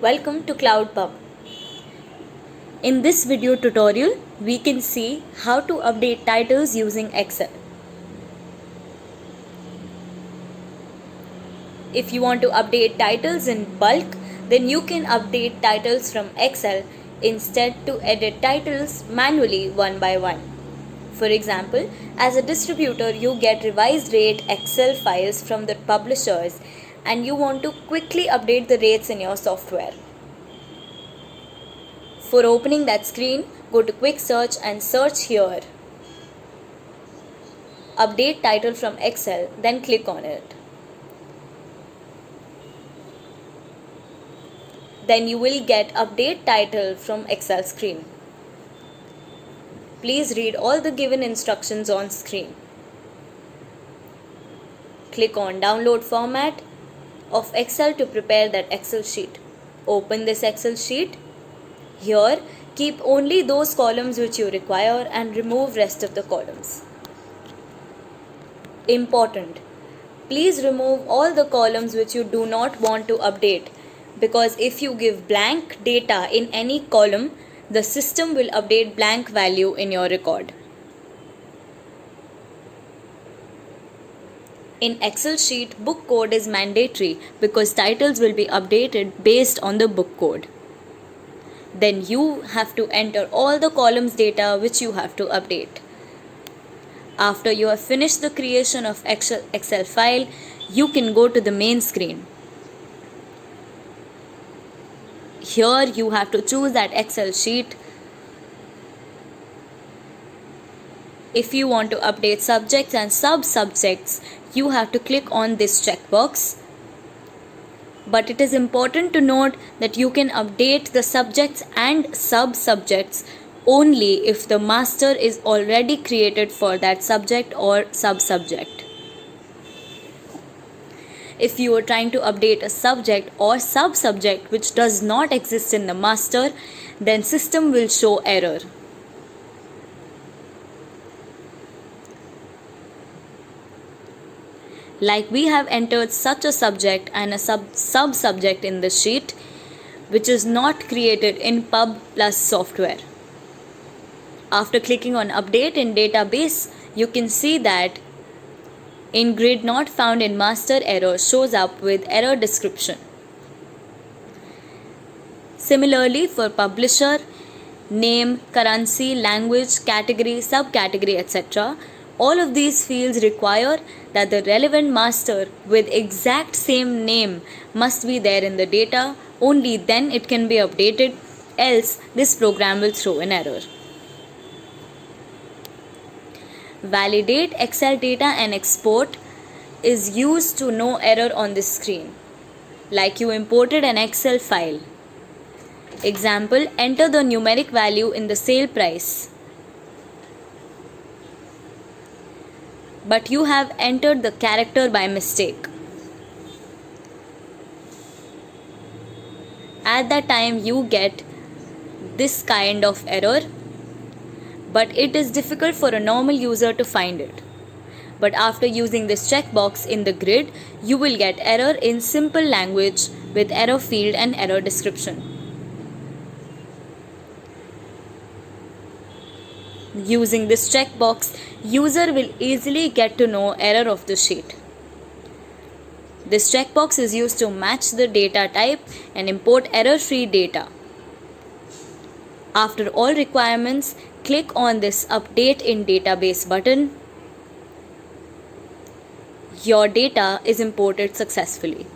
Welcome to CloudPub. In this video tutorial, we can see how to update titles using Excel. If you want to update titles in bulk, then you can update titles from Excel instead to edit titles manually one by one. For example, as a distributor, you get revised rate Excel files from the publishers and you want to quickly update the rates in your software. For opening that screen, go to Quick Search and search here. Update title from Excel, then click on it. Then you will get Update Title from Excel screen. Please read all the given instructions on screen. Click on Download Format of Excel to prepare that Excel sheet. Open this Excel sheet. Here, keep only those columns which you require and remove rest of the columns. Important: please remove all the columns which you do not want to update, because if you give blank data in any column, the system will update blank value in your record. In Excel sheet, book code is mandatory because titles will be updated based on the book code. Then you have to enter all the columns data which you have to update. After you have finished the creation of Excel file, you can go to the main screen. Here you have to choose that Excel sheet. If you want to update subjects and sub-subjects, you have to click on this checkbox. But it is important to note that you can update the subjects and sub-subjects only if the master is already created for that subject or sub-subject. If you are trying to update a subject or sub-subject which does not exist in the master, then system will show error. Like we have entered such a subject and a sub-subject in the sheet which is not created in Pub Plus software. After clicking on Update in Database, you can see that in grid not found in master error shows up with error description. Similarly, for publisher, name, currency, language, category, subcategory, etc., all of these fields require that the relevant master with exact same name must be there in the data. Only then it can be updated, else this program will throw an error. Validate Excel data and export is used to no error on this screen. Like you imported an Excel file. Example, enter the numeric value in the sale price. But you have entered the character by mistake. At that time you get this kind of error, but it is difficult for a normal user to find it. But after using this checkbox in the grid, you will get error in simple language with error field and error description. Using this checkbox, user will easily get to know error of the sheet. This checkbox is used to match the data type and import error-free data. After all requirements, click on this Update in Database button. Your data is imported successfully.